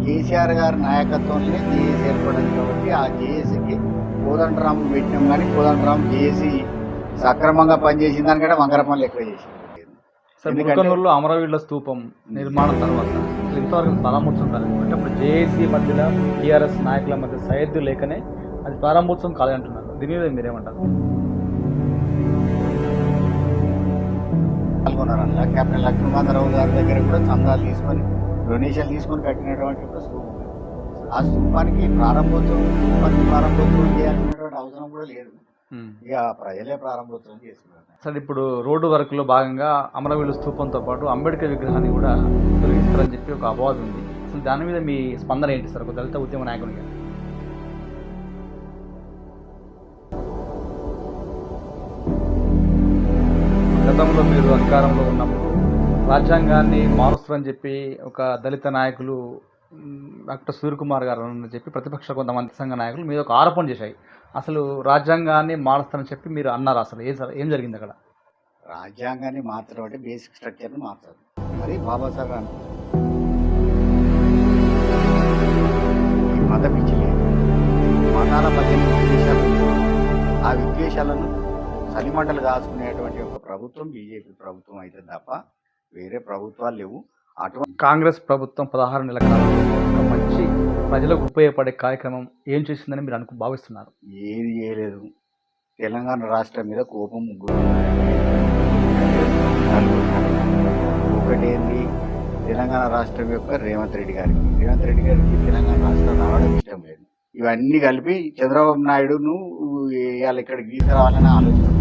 కేసీఆర్ గారి నాయకత్వంలోనే జేఏసీ ఏర్పడింది కాబట్టి ఆ జేఏసీకి కోదండరాము పెట్టినాం, కానీ కోదండరాము జేఏసీ సక్రమంగా పనిచేసిన దానికంటే వంకర పనులు ఎక్కువ చేసింది. సార్, ములకనూరులో అమరవీరుల స్తూపం నిర్మాణం తర్వాత ఇంతవరకు ప్రారంభోత్సవం అంటే ఇప్పుడు జేఏసీ మధ్యలో టీఆర్ఎస్ నాయకుల మధ్య సయద్దు లేకనే అది ప్రారంభోత్సవం కాదంటున్నారు. దీని మీద మీరేమంటారు? పాల్గొన్నారన్న కెప్టెన్ లక్ష్మీకాంతరావు గారి దగ్గర కూడా చందాలు తీసుకొని డొనేషన్ తీసుకొని కట్టినటువంటి ఒక స్తూపం. ఆ స్తూపానికి ప్రారంభోత్సవం చేయాల్సినటువంటి అవసరం కూడా లేదు. ఇక ప్రజలే ప్రారంభోత్సవం చేస్తున్నారు. సార్, ఇప్పుడు రోడ్డు వర్క్లో భాగంగా అమరవీరుల స్తూపంతో పాటు అంబేద్కర్ విగ్రహాన్ని కూడా తొలగిస్తారని చెప్పి ఒక అపవాదం ఉంది. అసలు దాని మీద మీ స్పందన ఏంటి సార్, ఒక దళిత ఉద్యమ నాయకునిగా? గతంలో మీరు అధికారంలో ఉన్నప్పుడు రాజ్యాంగాన్ని మారుస్తారని చెప్పి ఒక దళిత నాయకులు డాక్టర్ సూర్యకుమార్ గారు అని చెప్పి ప్రతిపక్ష కొంతమంది సంఘ నాయకులు మీద ఒక ఆరోపణ చేశాయి. అసలు రాజ్యాంగాన్ని మారుస్తారని చెప్పి మీరు అన్నారు. అసలు ఏం జరిగింది అక్కడ? రాజ్యాంగాన్ని మార్చడం అంటే బేసిక్ స్ట్రక్చర్ని మార్చాలి. మరి బాబాసాహెబ్ మత పిచ్చి లేదు, మతాల మధ్య విద్వేషాలు, ఆ విద్వేషాలను సలిమంటలు కాచుకునేటువంటి ఒక ప్రభుత్వం బీజేపీ ప్రభుత్వం అయితే తప్ప వేరే ప్రభుత్వాలు లేవు. అటువంటి కాంగ్రెస్ ప్రభుత్వం 16 నెలల కాలంలో ఒక మంచి ప్రజలకు ఉపయోగపడే కార్యక్రమం ఏం చేసిందని మీరు భావిస్తున్నారు? ఏది చేయలేదు. తెలంగాణ రాష్ట్రం మీద కోపం ముగ్గురు. ఒకటేంది, తెలంగాణ రాష్ట్రం యొక్క రేవంత్ రెడ్డి గారికి తెలంగాణ రాష్ట్రం రావడం ఇష్టం లేదు. ఇవన్నీ కలిపి చంద్రబాబు నాయుడును ఇవాళ ఇక్కడ గీసరావాలని ఆలోచిస్తున్నాడు.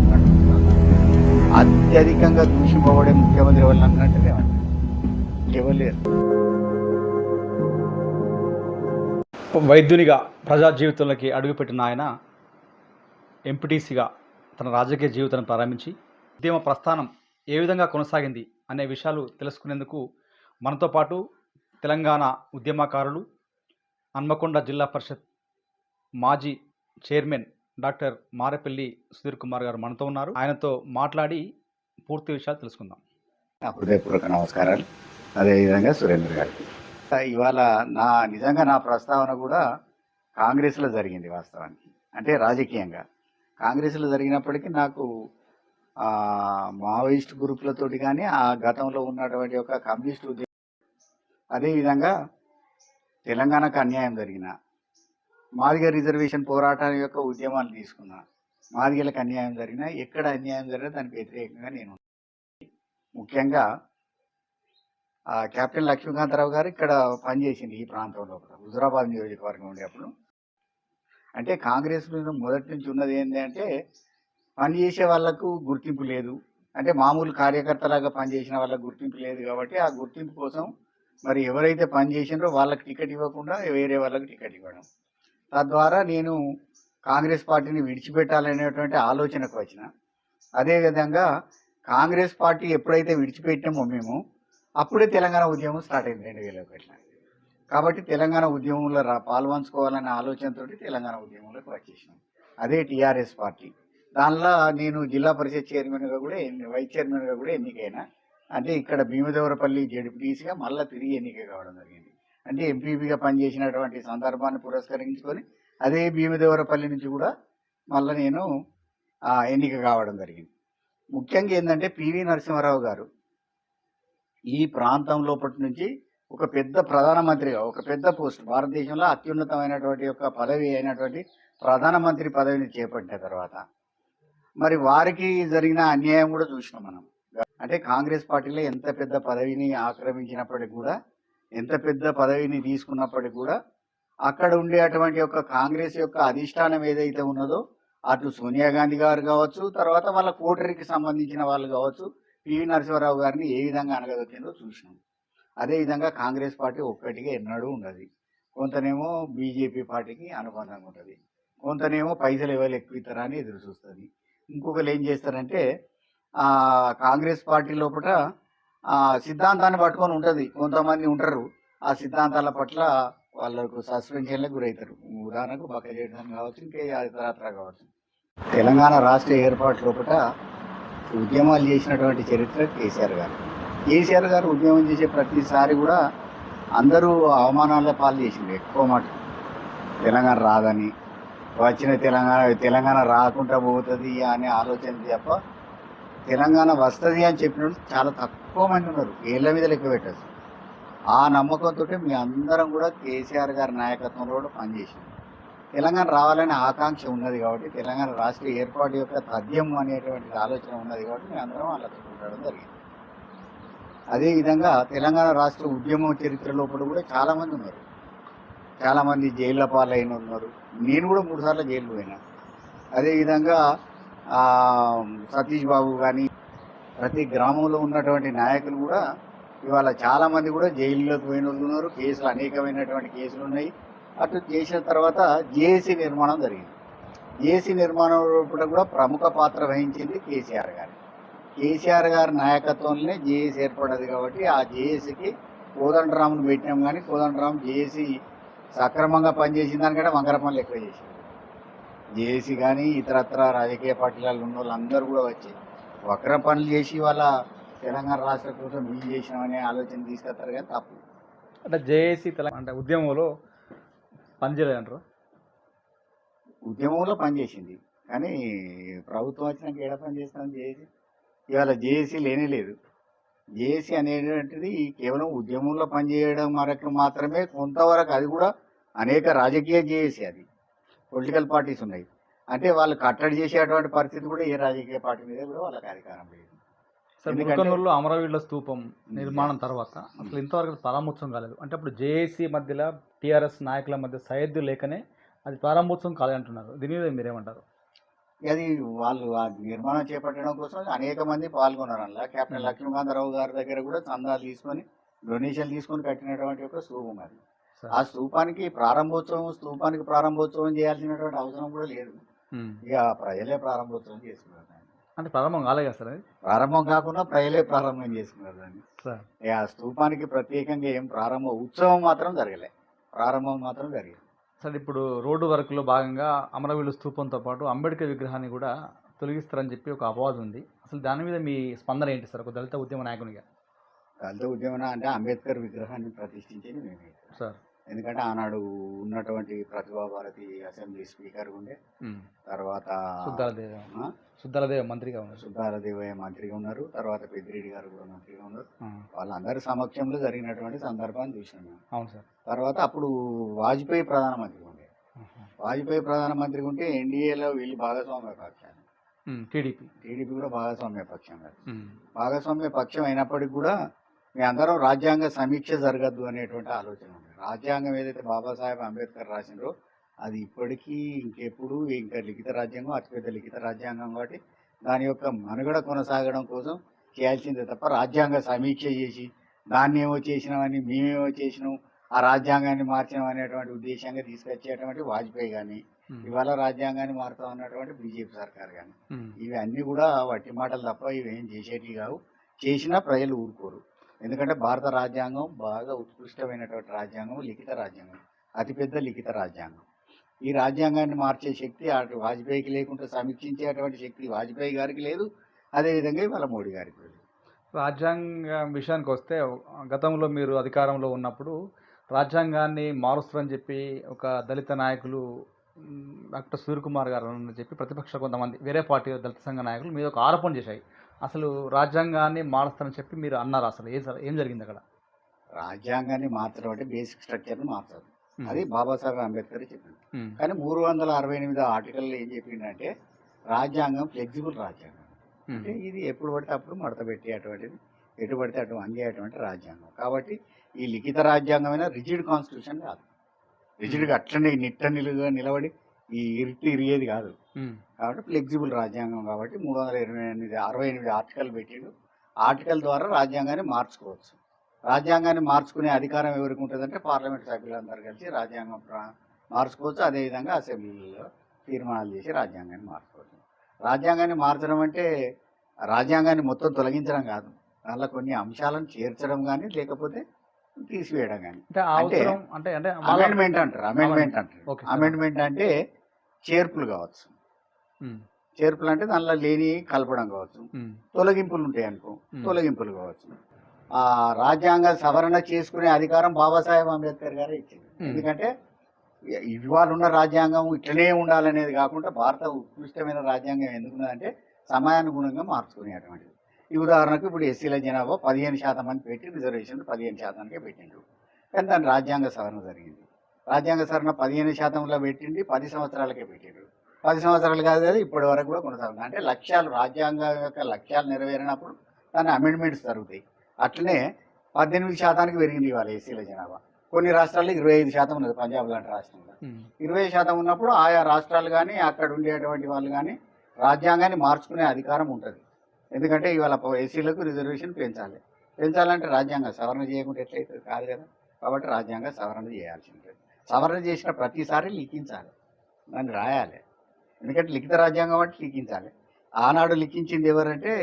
అత్యధికంగా దూషింపబడే ముఖ్యమంత్రి వాళ్ళు అన్నట్టు రేవంత్ ఇవ్వలేరు. వైద్యునిగా ప్రజా జీవితంలోకి అడుగుపెట్టిన ఆయన ఎంపీటీసీగా తన రాజకీయ జీవితాన్ని ప్రారంభించి ఉద్యమ ప్రస్థానం ఏ విధంగా కొనసాగింది అనే విషయాలు తెలుసుకునేందుకు మనతో పాటు తెలంగాణ ఉద్యమకారులు, హన్మకొండ జిల్లా పరిషత్ మాజీ చైర్మన్ డాక్టర్ మారెపల్లి సుధీర్ కుమార్ గారు మనతో ఉన్నారు. ఆయనతో మాట్లాడి పూర్తి విషయాలు తెలుసుకుందాం. హృదయపూర్వక నమస్కారాలు. అదేవిధంగా సురేంద్ర గారికి. ఇవాళ నిజంగా నా ప్రస్తావన కూడా కాంగ్రెస్లో జరిగింది. వాస్తవానికి అంటే రాజకీయంగా కాంగ్రెస్లో జరిగినప్పటికీ నాకు మావోయిస్ట్ గ్రూపులతోటి కానీ ఆ గతంలో ఉన్నటువంటి ఒక కమ్యూనిస్ట్ ఉద్యమం, అదేవిధంగా తెలంగాణకు అన్యాయం జరిగిన మాదిగ రిజర్వేషన్ పోరాటం యొక్క ఉద్యమాలు తీసుకున్నా, మాదిగలకు అన్యాయం జరిగినా, ఎక్కడ అన్యాయం జరిగినా దానికి వ్యతిరేకంగా నేను ముఖ్యంగా కెప్టెన్ లక్ష్మీకాంతరావు గారు ఇక్కడ పనిచేసింది ఈ ప్రాంతంలో కూడా, హుజురాబాద్ నియోజకవర్గం ఉండేప్పుడు. అంటే కాంగ్రెస్ మీద మొదటి నుంచి ఉన్నది ఏంటి అంటే పనిచేసే వాళ్ళకు గుర్తింపు లేదు, అంటే మామూలు కార్యకర్తలాగా పనిచేసిన వాళ్ళకు గుర్తింపు లేదు. కాబట్టి ఆ గుర్తింపు కోసం మరి ఎవరైతే పనిచేసినారో వాళ్ళకి టికెట్ ఇవ్వకుండా వేరే వాళ్ళకి టికెట్ ఇవ్వడం, తద్వారా నేను కాంగ్రెస్ పార్టీని విడిచిపెట్టాలనేటువంటి ఆలోచనకు వచ్చిన. అదేవిధంగా కాంగ్రెస్ పార్టీ ఎప్పుడైతే విడిచిపెట్టామో మేము అప్పుడే తెలంగాణ ఉద్యమం స్టార్ట్ అయింది 2001. కాబట్టి తెలంగాణ ఉద్యమంలో పాల్పంచుకోవాలనే ఆలోచనతో తెలంగాణ ఉద్యమంలోకి వచ్చేసినాం. అదే టీఆర్ఎస్ పార్టీ. దానిలో నేను జిల్లా పరిషత్ చైర్మన్గా కూడా వైస్ చైర్మన్గా కూడా ఎన్నికైనా. అంటే ఇక్కడ భీమదేవరపల్లి జడ్పీటీసీగా మళ్ళీ తిరిగి ఎన్నిక కావడం జరిగింది. అంటే ఎంపీపీగా పనిచేసినటువంటి సందర్భాన్ని పురస్కరించుకొని అదే భీమదేవరపల్లి నుంచి కూడా మళ్ళీ నేను ఎన్నిక కావడం జరిగింది. ముఖ్యంగా ఏంటంటే పివి నరసింహారావు గారు ఈ ప్రాంతం లోపటి నుంచి ఒక పెద్ద ప్రధానమంత్రిగా, ఒక పెద్ద పోస్ట్, భారతదేశంలో అత్యున్నతమైనటువంటి యొక్క పదవి అయినటువంటి ప్రధానమంత్రి పదవిని చేపట్టిన తర్వాత మరి వారికి జరిగిన అన్యాయం కూడా చూసినాం మనం. అంటే కాంగ్రెస్ పార్టీలో ఎంత పెద్ద పదవిని ఆక్రమించినప్పటికీ కూడా, ఎంత పెద్ద పదవిని తీసుకున్నప్పటికీ కూడా అక్కడ ఉండేటువంటి యొక్క కాంగ్రెస్ యొక్క అధిష్టానం ఏదైతే ఉన్నదో, అటు సోనియా గాంధీ గారు కావచ్చు, తర్వాత వాళ్ళ కోటరీకి సంబంధించిన వాళ్ళు కావచ్చు, పివి నరసింహారావు గారిని ఏ విధంగా అనగదొక్కిందో చూసినాం. అదేవిధంగా కాంగ్రెస్ పార్టీ ఒక్కటిగా ఎన్నడూ ఉండదు. కొంతనేమో బీజేపీ పార్టీకి అనుబంధంగా ఉంటుంది, కొంతనేమో పైసలు ఎవరు ఎక్కువ ఇస్తారా అని ఎదురు చూస్తుంది. ఇంకొకరు ఏం చేస్తారంటే కాంగ్రెస్ పార్టీ లోపల సిద్ధాంతాన్ని పట్టుకొని ఉంటుంది. కొంతమంది ఉంటారు ఆ సిద్ధాంతాల పట్ల వాళ్ళకు సస్పెన్షన్లకు గురవుతారు. ఉదాహరణకు బక్క చేయడం కావచ్చు, ఇంకా ఇతరత్ర కావచ్చు. తెలంగాణ రాష్ట్ర ఏర్పాటు లోపల ఉద్యమాలు చేసినటువంటి చరిత్ర కేసీఆర్ గారు ఉద్యమం చేసే ప్రతిసారి కూడా అందరూ అవమానాల పాలు చేసింది ఎక్కువ మాట. తెలంగాణ రాదని, వచ్చిన తెలంగాణ రాకుండా పోతుంది అనే ఆలోచన తప్ప తెలంగాణ వస్తుంది అని చెప్పినప్పుడు చాలా తక్కువ మంది ఉన్నారు. ఏళ్ళ మీద లెక్క పెట్టచ్చు. ఆ నమ్మకంతో మీ అందరం కూడా కేసీఆర్ గారి నాయకత్వంలో కూడా పనిచేసింది. తెలంగాణ రావాలనే ఆకాంక్ష ఉన్నది కాబట్టి, తెలంగాణ రాష్ట్ర ఏర్పాటు యొక్క తథ్యం అనేటువంటి ఆలోచన ఉన్నది కాబట్టి మేము అందరం అలా చూడడం జరిగింది. అదేవిధంగా తెలంగాణ రాష్ట్ర ఉద్యమం చరిత్ర లోపల కూడా చాలామంది ఉన్నారు. చాలామంది జైళ్ళ పాలైన ఉన్నారు. నేను కూడా 3 సార్లు జైలు పోయినా. అదేవిధంగా సతీష్ బాబు కానీ ప్రతి గ్రామంలో ఉన్నటువంటి నాయకులు కూడా ఇవాళ చాలామంది కూడా జైల్లోకి పోయిన వాళ్ళు ఉన్నారు. కేసులు అనేకమైనటువంటి కేసులు ఉన్నాయి. అటు చేసిన తర్వాత జేఏసీ నిర్మాణం జరిగింది. జేఏసీ నిర్మాణం కూడా ప్రముఖ పాత్ర వహించింది కేసీఆర్ గారు. కేసీఆర్ గారి నాయకత్వంలోనే జేఏసీ ఏర్పడ్డది కాబట్టి ఆ జేఏసీకి కోదండరామును పెట్టినాం. కానీ కోదండరాము జేఏసీ సక్రమంగా పనిచేసిన దానికంటే వంకర పనులు ఎక్కువ చేసింది. జేఏసీ కానీ ఇతరత్ర రాజకీయ పార్టీలలో ఉన్న వాళ్ళందరూ కూడా వచ్చి వక్ర పనులు చేసి వాళ్ళ తెలంగాణ రాష్ట్రం కోసం మేము చేసినామనే ఆలోచన తీసుకొస్తారు. కానీ తప్పు. అంటే జేఏసీ తెలంగాణ అంటే ఉద్యమంలో పనిచేయలేదంటారు. ఉద్యమంలో పనిచేసింది కానీ ప్రభుత్వం వచ్చినాక ఏడ పని చేస్తాం జేఏసీ? ఇవాళ జేఏసీ లేనే లేదు. జేఏసీ అనేటువంటిది కేవలం ఉద్యమంలో పనిచేయడం వరకు మాత్రమే. కొంతవరకు అది కూడా అనేక రాజకీయ జేఏసీ, అది పొలిటికల్ పార్టీస్ ఉన్నాయి. అంటే వాళ్ళు కట్టడి చేసేటువంటి పరిస్థితి కూడా ఏ రాజకీయ పార్టీ మీద కూడా వాళ్ళకి అధికారం లేదు. సార్, ములకనూరులో అమరవీరుల స్తూపం నిర్మాణం తర్వాత అసలు ఇంతవరకు ప్రారంభోత్సవం కాలేదు. అంటే అప్పుడు జేఏసీ మధ్యలో టీఆర్ఎస్ నాయకుల మధ్య సయోధ్య లేకనే అది ప్రారంభోత్సవం కాలేదంటున్నారు. దీని మీద మీరేమంటారు? అది వాళ్ళు ఆ నిర్మాణం చేపట్టడం కోసం అనేక మంది పాల్గొన్నారు. అలా కెప్టెన్ లక్ష్మీకాంతరావు గారి దగ్గర కూడా చందాలు తీసుకొని డొనేషన్ తీసుకొని కట్టినటువంటి ఒక స్తూపం అది. ఆ స్తూపానికి ప్రారంభోత్సవం చేయాల్సినటువంటి అవసరం కూడా లేదు. ఇక ప్రజలే ప్రారంభోత్సవం చేసుకున్నారు. అంటే ప్రారంభం కాలేదు కదా సార్? అది ప్రారంభం కాకుండా ప్రజలే ప్రారంభం చేసుకున్నారు దాన్ని. ఆ స్తూపానికి ప్రత్యేకంగా ఏం ఉత్సవం మాత్రం జరగలే, ప్రారంభం మాత్రం జరిగింది. సార్, ఇప్పుడు రోడ్డు వర్క్లో భాగంగా అమరవీరుల స్తూపంతో పాటు అంబేద్కర్ విగ్రహాన్ని కూడా తొలగిస్తారని చెప్పి ఒక అపవాదం ఉంది. అసలు దాని మీద మీ స్పందన ఏంటి సార్, ఒక దళిత ఉద్యమ నాయకునిగా? దళిత ఉద్యమం అంటే అంబేద్కర్ విగ్రహాన్ని ప్రతిష్ఠించేది మేమే సార్. ఎందుకంటే ఆనాడు ఉన్నటువంటి ప్రతిభా భారతి అసెంబ్లీ స్పీకర్ ఉండే, తర్వాత సుద్దాలదేవ మంత్రిగా ఉన్నారు, సుద్దాలదేవయ్య మంత్రిగా ఉన్నారు, తర్వాత పెద్దిరెడ్డి గారు కూడా మంత్రిగా ఉన్నారు. వాళ్ళందరి సమక్షంలో జరిగినటువంటి సందర్భాన్ని చూసినాం మేము. అవును సార్. తర్వాత అప్పుడు వాజ్పేయి ప్రధానమంత్రిగా ఉండే. వాజ్పేయి ప్రధానమంత్రిగా ఉంటే ఎన్డీఏలో వీళ్ళు భాగస్వామ్య పక్షాన్ని, టీడీపీ కూడా భాగస్వామ్య పక్షం కాదు. భాగస్వామ్య పక్షం అయినప్పటికీ కూడా మీ అందరం రాజ్యాంగ సమీక్ష జరగద్దు అనేటువంటి ఆలోచన ఉంది. రాజ్యాంగం ఏదైతే బాబాసాహెబ్ అంబేద్కర్ రాసినారో అది ఇప్పటికీ ఇంకెప్పుడు ఇంకా లిఖిత రాజ్యాంగం, అతిపెద్ద లిఖిత రాజ్యాంగం కాబట్టి దాని యొక్క మనుగడ కొనసాగడం కోసం చేయాల్సిందే తప్ప రాజ్యాంగ సమీక్ష చేసి దాన్ని ఏమో చేసినామని మేమేమో చేసినాం, ఆ రాజ్యాంగాన్ని మార్చినాం అనేటువంటి ఉద్దేశంగా తీసుకొచ్చేటువంటి వాజ్పేయి కానీ, ఇవాళ రాజ్యాంగాన్ని మారుతాం అన్నటువంటి బీజేపీ సర్కార్ కానీ, ఇవి అన్నీ కూడా వట్టి మాటలు తప్ప ఇవేం చేసేటివి కావు. చేసినా ప్రజలు ఊరుకోరు. ఎందుకంటే భారత రాజ్యాంగం బాగా ఉత్కృష్టమైనటువంటి రాజ్యాంగం, లిఖిత రాజ్యాంగం, అతిపెద్ద లిఖిత రాజ్యాంగం. ఈ రాజ్యాంగాన్ని మార్చే శక్తి అటు వాజ్పేయికి లేకుండా సమీక్షించేటువంటి శక్తి వాజ్పేయి గారికి లేదు. అదేవిధంగా ఇవాళ మోడీ గారికి లేదు. రాజ్యాంగ విషయానికి వస్తే గతంలో మీరు అధికారంలో ఉన్నప్పుడు రాజ్యాంగాన్ని మారుస్తారని చెప్పి ఒక దళిత నాయకులు డాక్టర్ సూర్యకుమార్ గారు అని చెప్పి ప్రతిపక్ష కొంతమంది వేరే పార్టీ దళిత సంఘ నాయకులు మీద ఒక ఆరోపణ చేశాయి. అసలు రాజ్యాంగాన్ని మారుస్తారని చెప్పి మీరు అన్నారు. అసలు ఏం జరిగింది అక్కడ? రాజ్యాంగాన్ని మార్చడం అంటే బేసిక్ స్ట్రక్చర్ని మార్చాలి, అది బాబాసాహెబ్ అంబేద్కర్ చెప్పింది. కానీ 368 ఆర్టికల్లో ఏం చెప్పిందంటే రాజ్యాంగం ఫ్లెక్సిబుల్ రాజ్యాంగం, అంటే ఇది ఎప్పుడు పడితే అప్పుడు మడత పెట్టేటువంటిది, ఎటు పడితే అటు అందేటువంటి రాజ్యాంగం. కాబట్టి ఈ లిఖిత రాజ్యాంగమైన రిజిడ్ కాన్స్టిట్యూషన్ కాదు. రిజిడ్గా అట్లనే నిలుగా నిలబడి ఈ ఇరిగేది కాదు. కాబట్టి ఫ్లెక్సిబుల్ రాజ్యాంగం కాబట్టి 368 ఆర్టికల్ పెట్టిండు. ఆర్టికల్ ద్వారా రాజ్యాంగాన్ని మార్చుకోవచ్చు. రాజ్యాంగాన్ని మార్చుకునే అధికారం ఎవరికి ఉంటుందంటే పార్లమెంట్ సభ్యులందరూ కలిసి రాజ్యాంగం మార్చుకోవచ్చు. అదేవిధంగా అసెంబ్లీలో తీర్మానాలు చేసి రాజ్యాంగాన్ని మార్చుకోవచ్చు. రాజ్యాంగాన్ని మార్చడం అంటే రాజ్యాంగాన్ని మొత్తం తొలగించడం కాదు, దానిలో కొన్ని అంశాలను చేర్చడం కానీ లేకపోతే తీసివేయడం కానీ. అమెండ్మెంట్ అంటారు. అమెండ్మెంట్ అంటే చేర్పులు కావచ్చు. చేర్పులు అంటే దానిలో లేని కలపడం కావచ్చు. తొలగింపులు ఉంటాయి అనుకో, తొలగింపులు కావచ్చు. రాజ్యాంగ సవరణ చేసుకునే అధికారం బాబాసాహెబ్ అంబేద్కర్ గారే ఇచ్చింది. ఎందుకంటే ఇవాళ ఉన్న రాజ్యాంగం ఇట్లనే ఉండాలనేది కాకుండా భారత ఉత్కృష్టమైన రాజ్యాంగం ఎందుకున్నదంటే సమయానుగుణంగా మార్చుకునేటువంటిది. ఈ ఉదాహరణకు ఇప్పుడు ఎస్సీల జనాభా 15% మంది పెట్టి రిజర్వేషన్ 15%కే పెట్టిండ్రు. కానీ దాని రాజ్యాంగ సవరణ జరిగింది. రాజ్యాంగ సవరణ 15%లో పెట్టింది, 10 సంవత్సరాలకే పెట్టిండ్రు. 10 సంవత్సరాలు కాదు కదా, ఇప్పటి వరకు కూడా కొనసాగుతుంది. అంటే లక్ష్యాలు, రాజ్యాంగం యొక్క లక్ష్యాలు నెరవేరినప్పుడు దాని అమెండ్మెంట్స్ జరుగుతాయి. అట్లనే 18% పెరిగింది ఇవాళ ఎస్సీల జనాభా. కొన్ని రాష్ట్రాల్లో 25% ఉన్నది, పంజాబ్ లాంటి రాష్ట్రంలో 20% ఉన్నప్పుడు ఆయా రాష్ట్రాలు కానీ అక్కడ ఉండేటువంటి వాళ్ళు కానీ రాజ్యాంగాన్ని మార్చుకునే అధికారం ఉంటుంది. ఎందుకంటే ఇవాళ ఎస్సీలకు రిజర్వేషన్ పెంచాలంటే రాజ్యాంగ సవరణ చేయకుండా ఎట్లయితుంది, కాదు కదా. కాబట్టి రాజ్యాంగ సవరణ చేయాల్సి ఉంటుంది. సవరణ చేసిన ప్రతిసారి లిఖించాలి, దాన్ని రాయాలి. ఎందుకంటే లిఖిత రాజ్యాంగం అంటే లిఖించాలి. ఆనాడు లిఖించింది ఎవరంటే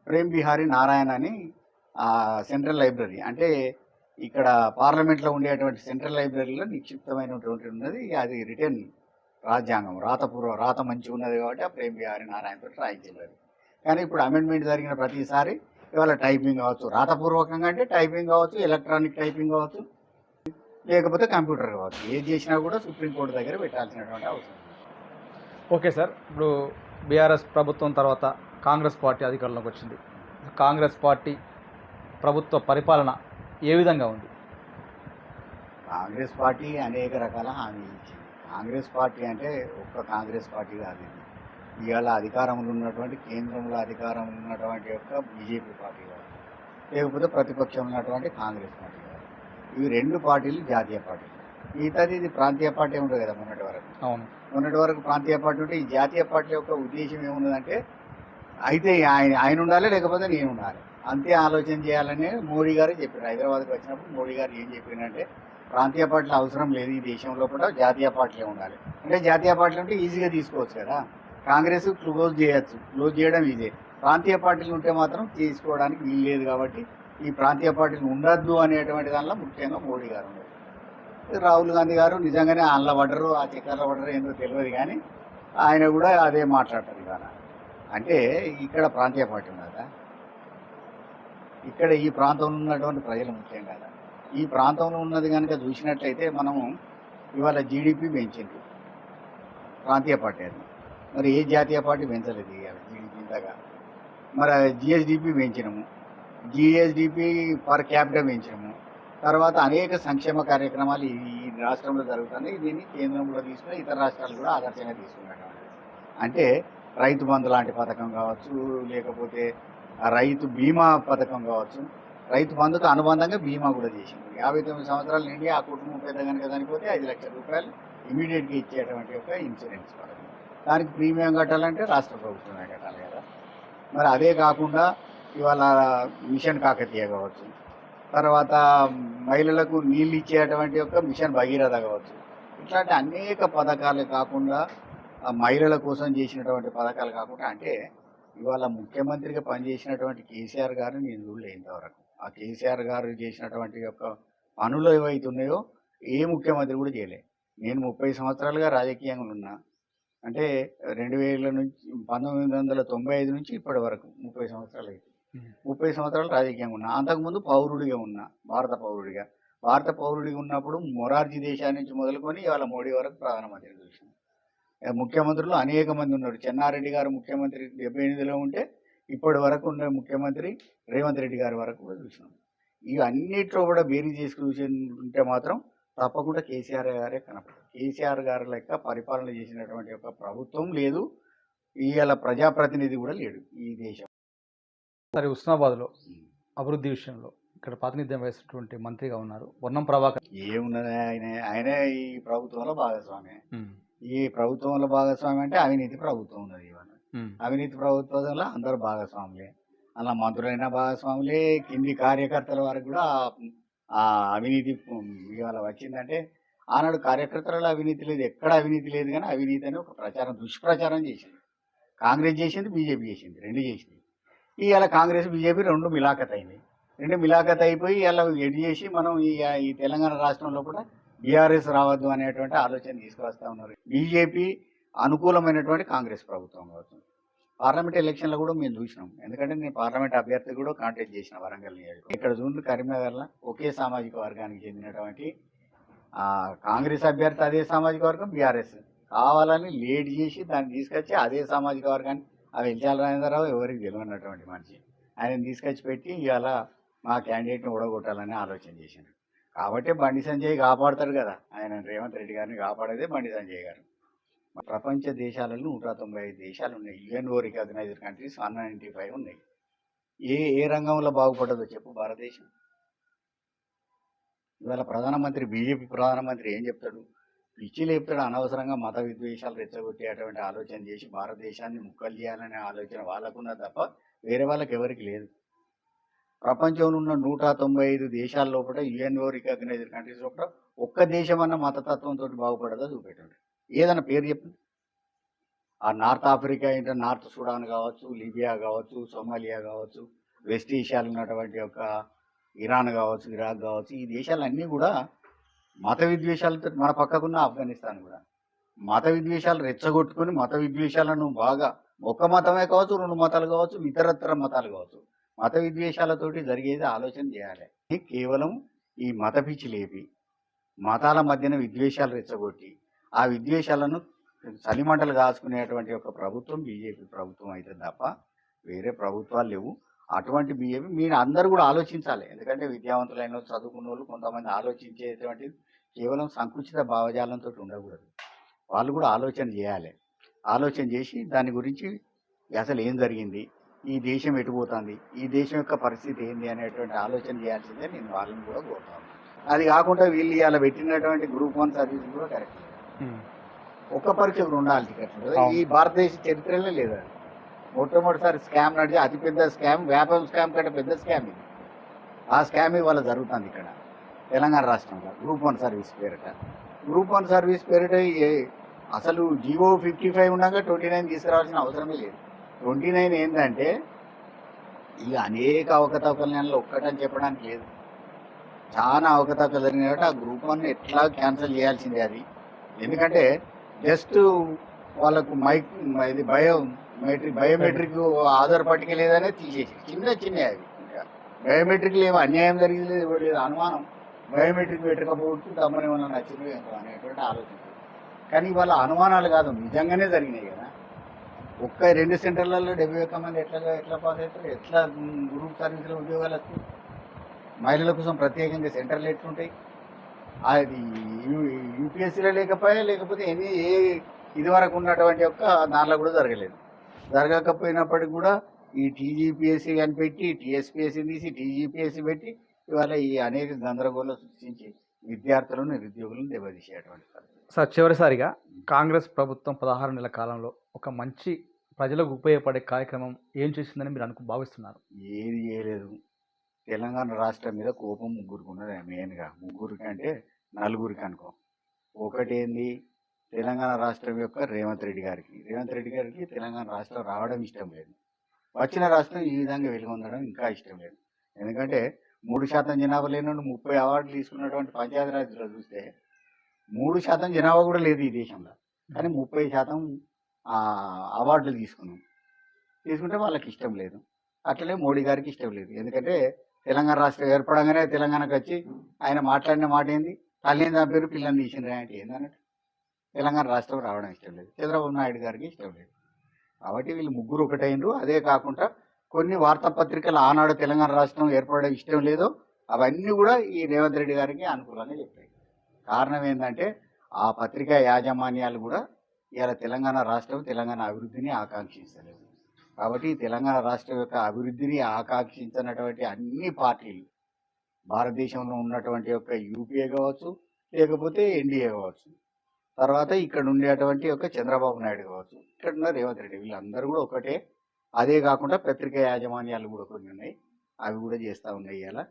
ప్రేమ్ బిహారీ నారాయణ అని సెంట్రల్ లైబ్రరీ, అంటే ఇక్కడ పార్లమెంట్లో ఉండేటువంటి సెంట్రల్ లైబ్రరీలో నిక్షిప్తమైనటువంటి ఉన్నది. అది రిటర్న్ రాజ్యాంగం, రాత మంచిగా ఉన్నది కాబట్టి ఆ ప్రేమ్ బిహారీ నారాయణతో రాయించారు. కానీ ఇప్పుడు అమెండ్మెంట్ జరిగిన ప్రతిసారి ఇవాళ టైపింగ్ కావచ్చు, రాతపూర్వకంగా అంటే టైపింగ్ కావచ్చు, ఎలక్ట్రానిక్ టైపింగ్ కావచ్చు, లేకపోతే కంప్యూటర్ కావచ్చు, ఏది చేసినా కూడా సుప్రీంకోర్టు దగ్గర పెట్టాల్సినటువంటి అవసరం. ఓకే సార్, ఇప్పుడు బీఆర్ఎస్ ప్రభుత్వం తర్వాత కాంగ్రెస్ పార్టీ అధికారంలోకి వచ్చింది. కాంగ్రెస్ పార్టీ ప్రభుత్వ పరిపాలన ఏ విధంగా ఉంది? కాంగ్రెస్ పార్టీ అనేక రకాల హామీలు ఇచ్చింది. కాంగ్రెస్ పార్టీ అంటే ఒక్క కాంగ్రెస్ పార్టీ కాదు, ఇవాళ అధికారంలో ఉన్నటువంటి కేంద్రంలో అధికారంలో ఉన్నటువంటి యొక్క బీజేపీ పార్టీ కాదు, లేకపోతే ప్రతిపక్షంలో ఉన్నటువంటి కాంగ్రెస్ పార్టీ కాదు. ఇవి రెండు పార్టీలు జాతీయ పార్టీలు. మిగతాది ఇది ప్రాంతీయ పార్టీ ఉంటుంది కదా. మొన్నటి వరకు ప్రాంతీయ పార్టీ ఉంటే ఈ జాతీయ పార్టీ యొక్క ఉద్దేశం ఏమున్నదంటే అయితే ఆయన ఉండాలి, లేకపోతే నేను ఉండాలి, అంతే ఆలోచన చేయాలని మోడీ గారు చెప్పారు. హైదరాబాద్కి వచ్చినప్పుడు మోడీ గారు ఏం చెప్పారంటే ప్రాంతీయ పార్టీలు అవసరం లేదు, ఈ దేశంలో కూడా జాతీయ పార్టీలే ఉండాలి. అంటే జాతీయ పార్టీలు అంటే ఈజీగా తీసుకోవచ్చు కదా, కాంగ్రెస్ క్లోజ్ చేయడం ఈజీ. ప్రాంతీయ పార్టీలు ఉంటే మాత్రం తీసుకోవడానికి వీలు లేదు. కాబట్టి ఈ ప్రాంతీయ పార్టీలు ఉండద్దు అనేటువంటి దానిలో ముఖ్యంగా మోడీ గారు ఉన్నారు. రాహుల్ గాంధీ గారు నిజంగానే అందులో పడ్డరు, ఆ చక్కెరలో పడ్డరు ఏందో తెలియదు, కానీ ఆయన కూడా అదే మాట్లాడతారు ఇవాళ. అంటే ఇక్కడ ప్రాంతీయ పార్టీ ఉన్నదా, ఇక్కడ ఈ ప్రాంతంలో ఉన్నటువంటి ప్రజలు ముఖ్యం కదా. ఈ ప్రాంతంలో ఉన్నది కనుక చూసినట్లయితే మనము ఇవాళ జీడిపి పెంచింది ప్రాంతీయ పార్టీ, అది మరి ఏ జాతీయ పార్టీ పెంచలేదు ఇవాళ జీడిపి ఇంతగా. మరి జిఎస్డిపి పెంచినాము, జిఎస్డిపి పర్ క్యాపిటల్ పెంచినాము. తర్వాత అనేక సంక్షేమ కార్యక్రమాలు ఈ రాష్ట్రంలో జరుగుతున్నాయి. దీన్ని కేంద్రంలో తీసుకుని ఇతర రాష్ట్రాలు కూడా ఆదర్శంగా తీసుకున్నటువంటి, అంటే రైతు బంధు లాంటి పథకం కావచ్చు, లేకపోతే రైతు బీమా పథకం కావచ్చు. రైతు బంధుకు అనుబంధంగా బీమా కూడా చేసింది. 59 సంవత్సరాలు నిండి ఆ కుటుంబం పెద్ద కనుక చనిపోతే 5 లక్షల రూపాయలు ఇమీడియట్గా ఇచ్చేటువంటి ఒక ఇన్సూరెన్స్ పథకం. దానికి ప్రీమియం కట్టాలంటే రాష్ట్ర ప్రభుత్వమే కట్టాలి కదా. మరి అదే కాకుండా ఇవాళ మిషన్ కాకతీయ కావచ్చు, తర్వాత మహిళలకు నీళ్ళు ఇచ్చేటువంటి ఒక మిషన్ భగీరథ కావచ్చు. ఇట్లాంటి అనేక పథకాలు కాకుండా మహిళల కోసం చేసినటువంటి పథకాలు కాకుండా, అంటే ఇవాళ ముఖ్యమంత్రిగా పనిచేసినటువంటి కేసీఆర్ గారిని నేను చూడలే ఇంతవరకు. ఆ కేసీఆర్ గారు చేసినటువంటి యొక్క పనులు ఏవైతే ఉన్నాయో ఏ ముఖ్యమంత్రి కూడా చేయలే. నేను 30 సంవత్సరాలుగా రాజకీయంగా ఉన్నా, అంటే 2000 నుంచి 1995 నుంచి ఇప్పటి వరకు 30 సంవత్సరాలు అయితే 30 సంవత్సరాలు రాజకీయంగా ఉన్నా. అంతకుముందు పౌరుడిగా ఉన్నా, భారత పౌరుడిగా ఉన్నప్పుడు మొరార్జీ దేశాయ్ నుంచి మొదలుకొని ఇవాళ మోడీ వరకు ప్రధానమంత్రిని చూసాం. ముఖ్యమంత్రులు అనేక మంది ఉన్నారు. చెన్నారెడ్డి గారు ముఖ్యమంత్రి 78లో ఉంటే ఇప్పటి వరకు ఉన్న ముఖ్యమంత్రి రేవంత్ రెడ్డి గారి వరకు కూడా చూసినాం. ఇవన్నిట్లో కూడా బేరీ చేసి చూసింటే మాత్రం తప్పకుండా కేసీఆర్ గారే కనపడతారు. కేసీఆర్ గారి లెక్క పరిపాలన చేసినటువంటి ఒక ప్రభుత్వం లేదు, ఇవాళ ప్రజాప్రతినిధి కూడా లేడు ఈ దేశం. సరే, హుస్నాబాద్లో అభివృద్ధి విషయంలో ఇక్కడ ప్రాతినిధ్యం వహిస్తున్నటువంటి మంత్రిగా ఉన్నారు పొన్నం ప్రభాకర్. ఏమున్నది, ఆయనే ఈ ప్రభుత్వంలో భాగస్వామి. ఈ ప్రభుత్వంలో భాగస్వామి అంటే అవినీతి ప్రభుత్వం ఉన్నది. ఇవాళ అవినీతి ప్రభుత్వంలో అందరూ భాగస్వాములే, అలా మంత్రులైన భాగస్వాములే, కింది కార్యకర్తల వరకు కూడా ఆ అవినీతి ఇవాళ వచ్చిందంటే. ఆనాడు కార్యకర్తలలో అవినీతి లేదు, ఎక్కడ అవినీతి లేదు, కానీ అవినీతి అని ఒక దుష్ప్రచారం చేసింది. కాంగ్రెస్ చేసింది, బీజేపీ చేసింది, రెండు చేసింది. ఇవాళ కాంగ్రెస్ బీజేపీ రెండు మిలాఖత్ అయింది. రెండు మిలాఖత్ అయిపోయి ఇలా ఎడ్ చేసి మనం ఈ తెలంగాణ రాష్ట్రంలో కూడా బీఆర్ఎస్ రావద్దు అనేటువంటి ఆలోచన తీసుకొస్తా ఉన్నారు. బీజేపీ అనుకూలమైనటువంటి కాంగ్రెస్ ప్రభుత్వం కావచ్చు, పార్లమెంట్ ఎలక్షన్లో కూడా మేము చూసినాం. ఎందుకంటే నేను పార్లమెంట్ అభ్యర్థి కూడా కాంటాక్ట్ చేసిన వరంగల్ నియోజకవర్గం. ఇక్కడ చూడండి కరీంనగర్లో ఒకే సామాజిక వర్గానికి చెందినటువంటి కాంగ్రెస్ అభ్యర్థి అదే సామాజిక వర్గం, బీఆర్ఎస్ కావాలని లేట్ చేసి దాన్ని తీసుకొచ్చి అదే సామాజిక వర్గాన్ని వెంచాల రాజేంద్రరావు ఎవరికి తెలియనటువంటి మనిషి ఆయన తీసుకొచ్చి పెట్టి ఇవాళ మా క్యాండిడేట్ని ఓడగొట్టాలని ఆలోచన చేశారు. కాబట్టి బండి సంజయ్ కాపాడతాడు కదా, ఆయన రేవంత్ రెడ్డి గారిని కాపాడేదే బండి సంజయ్ గారు. ప్రపంచ దేశాలలో 195 దేశాలు ఉన్నాయి. యుఎన్ఓ రికగ్నైజ్డ్ కంట్రీస్ 195 ఉన్నాయి. ఏ రంగంలో బాగుపడదో చెప్పు భారతదేశం. ఇవాళ ప్రధానమంత్రి బీజేపీ ప్రధానమంత్రి ఏం చెప్తాడు? పిచ్చి లేపుతాడు. అనవసరంగా మత విద్వేషాలు రెచ్చగొట్టేటువంటి ఆలోచన చేసి భారతదేశాన్ని ముక్కలు చేయాలనే ఆలోచన వాళ్ళకున్న తప్ప వేరే వాళ్ళకి ఎవరికి లేదు. ప్రపంచంలో ఉన్న 195 దేశాల లోపల యుఎన్ఓ రికగ్నైజ్డ్ కంట్రీస్ లోపల ఒక్క దేశం అన్న మతతత్వంతో బాగుపడదో చూపెట్టండి. ఏదన్నా పేరు చెప్పండి. ఆ నార్త్ ఆఫ్రికా ఏంటో నార్త్ సుడాన్ కావచ్చు, లిబియా కావచ్చు, సోమాలియా కావచ్చు, వెస్ట్ ఏషియాలో ఉన్నటువంటి ఒక ఇరాన్ కావచ్చు, ఇరాక్ కావచ్చు, ఈ దేశాలన్నీ కూడా మత విద్వేషాలతో, మన పక్కకున్న ఆఫ్ఘనిస్తాన్ కూడా మత విద్వేషాలు రెచ్చగొట్టుకుని మత విద్వేషాలను బాగా ఒక మతమే కావచ్చు, 2 మతాలు కావచ్చు, ఇతరత్ర మతాలు కావచ్చు, మత విద్వేషాలతోటి జరిగేది ఆలోచన చేయాలి. కేవలం ఈ మత పిచ్చి లేపి మతాల మధ్యన విద్వేషాలు రెచ్చగొట్టి ఆ విద్వేషాలను చలిమంటలు కాచుకునేటువంటి ఒక ప్రభుత్వం బీజేపీ ప్రభుత్వం అయితే తప్ప వేరే ప్రభుత్వాలు లేవు. అటువంటి బీజేపీ మీరు అందరూ కూడా ఆలోచించాలి. ఎందుకంటే విద్యావంతులైన చదువుకున్న వాళ్ళు కొంతమంది ఆలోచించేటువంటి కేవలం సంకుచిత భావజాలంతో ఉండకూడదు. వాళ్ళు కూడా ఆలోచన చేయాలి. ఆలోచన చేసి దాని గురించి అసలు ఏం జరిగింది, ఈ దేశం ఎటుపోతుంది, ఈ దేశం యొక్క పరిస్థితి ఏంది అనేటువంటి ఆలోచన చేయాల్సిందే నేను వాళ్ళని కూడా కోరుతాను. అది కాకుండా వీళ్ళు ఇలా పెట్టినటువంటి గ్రూప్ 1 సర్వీస్ కూడా కరెక్ట్. ఒక్క పరీక్షకు 2 హాల్ టికెట్లు ఈ భారతదేశ చరిత్రలో లేదు. మొట్టమొదటిసారి స్కామ్ నడిచి అతిపెద్ద స్కామ్, వ్యాపారం స్కామ్ కంటే పెద్ద స్కామ్ ఇది. ఆ స్కామ్ ఇవాళ జరుగుతుంది ఇక్కడ తెలంగాణ రాష్ట్రంలో. గ్రూప్ 1 సర్వీస్ పేరిట గ్రూప్ 1 సర్వీస్ పేరిట అసలు జీవో 55 ఉండగా 29 తీసుకురావాల్సిన అవసరమే లేదు. 29 ఏంటంటే ఇక అనేక అవకతవకలు ఒక్కటని చెప్పడానికి లేదు. చాలా అవకతవకలు జరిగిన కాబట్టి ఆ గ్రూప్ 1 ఎట్లా క్యాన్సిల్ చేయాల్సిందే అది. ఎందుకంటే జస్ట్ వాళ్ళకు ఇది బయోమెట్రిక్ ఆధార్ పట్టిక లేదనే తీసేసి చిన్న అవి. ఇంకా బయోమెట్రిక్లు ఏమో అన్యాయం జరిగింది లేదు, అనుమానం బయోమెట్రిక్ పెట్టకపోతే తమ్మని ఏమన్నా నచ్చింది అనేటువంటి ఆలోచన. కానీ వాళ్ళ అనుమానాలు కాదు, నిజంగానే జరిగినాయి కదా. ఒక్క 2 సెంటర్లలో 71 మంది ఎట్లా పాస్ అవుతారు, ఎట్లా గ్రూప్ సర్వీసులో ఉద్యోగాలు వస్తాయి, మహిళల కోసం ప్రత్యేకంగా సెంటర్లు ఎట్లుంటాయి, అది యూపీఎస్సీలో లేకపోతే ఇదివరకు ఉన్నటువంటి యొక్క దానిలో కూడా జరగలేదు. జరగకపోయినప్పటికీ కూడా ఈ టీజీపీఎస్సీ అని పెట్టి టీఎస్పీఎస్సీ తీసి టీజీపీఎస్సీ పెట్టి ఇవాళ ఈ అనేక గందరగోళం సృష్టించి విద్యార్థులను నిరుద్యోగులను దెబ్బతీసేటువంటి. సార్, చివరిసారిగా కాంగ్రెస్ ప్రభుత్వం 16 నెలల కాలంలో ఒక మంచి ప్రజలకు ఉపయోగపడే కార్యక్రమం ఏం చేసిందని మీరు భావిస్తున్నారు? ఏది చేయలేదు. తెలంగాణ రాష్ట్రం మీద కోపం ముగ్గురికి ఉన్నది. మెయిన్గా ముగ్గురికి అంటే నలుగురికి అనుకో. ఒకటేంది, తెలంగాణ రాష్ట్రం యొక్క రేవంత్ రెడ్డి గారికి తెలంగాణ రాష్ట్రం రావడం ఇష్టం లేదు. వచ్చిన రాష్ట్రం ఈ విధంగా వెలుగొందడం ఇంకా ఇష్టం లేదు. ఎందుకంటే 3% జనాభా లేని 30 అవార్డులు తీసుకున్నటువంటి పంచాయతీరాజ్లో చూస్తే 3% జనాభా కూడా లేదు ఈ దేశంలో, కానీ 30% అవార్డులు తీసుకుంటే వాళ్ళకి ఇష్టం లేదు. అట్లనే మోడీ గారికి ఇష్టం లేదు. ఎందుకంటే తెలంగాణ రాష్ట్రం ఏర్పడంగానే తెలంగాణకు వచ్చి ఆయన మాట్లాడిన మాట ఏంది, తల్లిని చంపారు పిల్లల్ని తీసినరా అంటే ఏందన్నట్టు. తెలంగాణ రాష్ట్రం రావడం ఇష్టం లేదు. చంద్రబాబు నాయుడు గారికి ఇష్టం లేదు. కాబట్టి వీళ్ళు ముగ్గురు ఒకటైనరు. అదే కాకుండా కొన్ని వార్తాపత్రికలు ఆనాడు తెలంగాణ రాష్ట్రం ఏర్పడడం ఇష్టం లేదో అవన్నీ కూడా ఈ రేవంత్ రెడ్డి గారికి అనుకూలంగా చెప్పాయి. కారణం ఏంటంటే ఆ పత్రికా యాజమాన్యాలు కూడా ఇవాళ తెలంగాణ రాష్ట్రం తెలంగాణ అభివృద్ధిని ఆకాంక్షించలేదు. కాబట్టి తెలంగాణ రాష్ట్రం యొక్క అభివృద్ధిని ఆకాంక్షించినటువంటి అన్ని పార్టీలు భారతదేశంలో ఉన్నటువంటి యొక్క యూపీఏ కావచ్చు, లేకపోతే ఎన్డీఏ కావచ్చు, తర్వాత ఇక్కడ ఉండేటువంటి ఒక చంద్రబాబు నాయుడు కావచ్చు, ఇక్కడ ఉన్న రేవంత్ రెడ్డి, వీళ్ళందరూ కూడా ఒకటే. అదే కాకుండా పత్రికా యాజమాన్యాలు కూడా కొన్ని ఉన్నాయి, అవి కూడా చేస్తూ ఉన్నాయి. ఇవాళ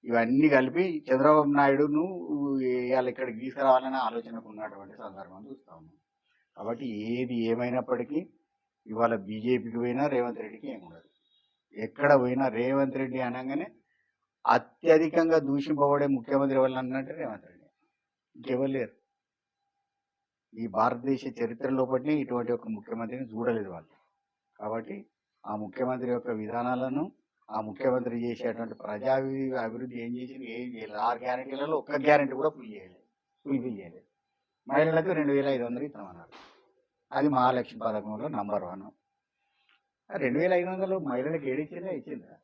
ఇవన్నీ కలిపి చంద్రబాబు నాయుడును ఇవాళ ఇక్కడికి తీసుకురావాలనే ఆలోచనకు ఉన్నటువంటి సందర్భం చూస్తూ ఉన్నాం. కాబట్టి ఏది ఏమైనప్పటికీ ఇవాళ బీజేపీకి పోయినా రేవంత్ రెడ్డికి ఏముండదు. ఎక్కడ పోయినా రేవంత్ రెడ్డి అనగానే అత్యధికంగా దూషింపబడే ముఖ్యమంత్రి వాళ్ళు అన్నట్టు రేవంత్ రెడ్డి, ఇంకెవరు లేరు. ఈ భారతదేశ చరిత్ర లోపలనే ఇటువంటి ఒక ముఖ్యమంత్రిని చూడలేదు వాళ్ళు. కాబట్టి ఆ ముఖ్యమంత్రి యొక్క విధానాలను, ఆ ముఖ్యమంత్రి చేసేటువంటి అభివృద్ధి ఏం చేసింది, ఏం చేయలేదు. 6 గ్యారెంటీలలో ఒక్క గ్యారెంటీ కూడా ఫుల్ఫిల్ చేయలేదు. మహిళలకు 2500 ఇస్తామన్నారు. అది మహాలక్ష్మి పథకంలో నంబర్ 1. 2500 మహిళలకు ఏడిచ్చిందా, ఇచ్చిందా?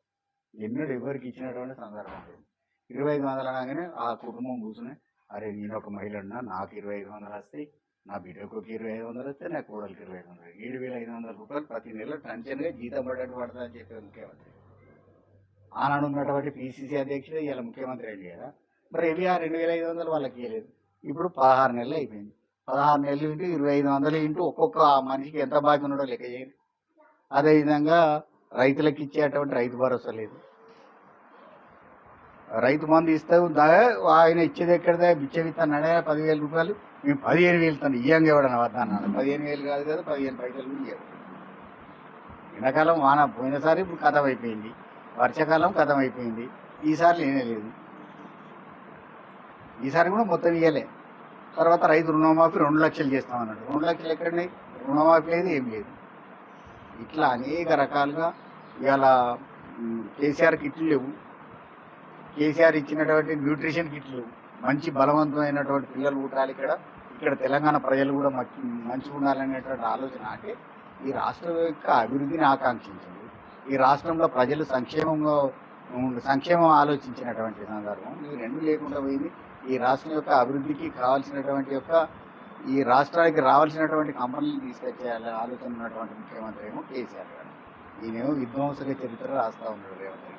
ఎన్నడూ ఎవరికి ఇచ్చినటువంటి సందర్భం లేదు. 2500 అనగానే ఆ కుటుంబం కూర్చుని, అరే నేను ఒక మహిళన్నా, నాకు 2500 వస్తాయి, నా బిడ్డకు 2500 వస్తాయి, నా కోడలికి 2500, 7500 రూపాయలు ప్రతి నెల టెన్షన్గా జీతం పడ్డట్టు పడుతుంది అని చెప్పారు ముఖ్యమంత్రి. ఆనాడు ఉన్నటువంటి పిసిసి అధ్యక్షుడు ఇలా ముఖ్యమంత్రి అయింది కదా, మరి వెళ్ళి ఆ 2500 వాళ్ళకి ఇవ్వలేదు. ఇప్పుడు 16 నెలలు అయిపోయింది. 16 నెలలు ఇంటూ 2500 ఇంటూ ఒక్కొక్క మనిషికి ఎంత బాకీ ఉన్నాడో లెక్క చేయండి. అదేవిధంగా రైతులకు ఇచ్చేటువంటి రైతు భరోసా లేదు. రైతు మందు ఇస్తే ఆయన ఇచ్చేది ఎక్కడదా, బిచ్చం ఇస్తాను 10,000 రూపాయలు, మేము 15,000 ఇస్తాను, ఇయ్యంగా ఇవ్వడం వద్దన్నాను. 15,000 కాదు కదా, 15 పైసలు కూడా ఇవ్వరు. ఎండాకాలం వాన పోయినసారి ఇప్పుడు కథం అయిపోయింది, వర్షాకాలం కథం అయిపోయింది, ఈసారి లేనే లేదు. ఈసారి కూడా మొత్తం ఇవ్వలే. తర్వాత రైతు రుణమాఫీ 2 లక్షలు చేస్తామన్నాడు. 2 లక్షలు ఎక్కడున్నాయి? రుణమాఫీ లేదు, ఏం లేదు. ఇట్లా అనేక రకాలుగా ఇవాళ కేసీఆర్ కిట్లు లేవు. కేసీఆర్ ఇచ్చినటువంటి న్యూట్రిషన్ కిట్లు, మంచి బలవంతమైనటువంటి పిల్లలు పుట్టాలి ఇక్కడ తెలంగాణ ప్రజలు కూడా మంచిగా ఉండాలనేటువంటి ఆలోచన. అంటే ఈ రాష్ట్రం యొక్క అభివృద్ధిని ఆకాంక్షించింది, ఈ రాష్ట్రంలో ప్రజలు సంక్షేమం ఆలోచించినటువంటి సందర్భం. ఈ రెండు లేకుండా పోయింది. ఈ రాష్ట్రం యొక్క అభివృద్ధికి కావాల్సినటువంటి ఈ రాష్ట్రానికి రావాల్సినటువంటి కంపెనీలు తీసుకొచ్చేయాలి ఆలోచన ఉన్నటువంటి ముఖ్యమంత్రి ఏమో కేసీఆర్ గారు. ఈయనేమో విధ్వంసక చరిత్ర రాస్తా ఉన్నాడు రేవంత్ రెడ్డి.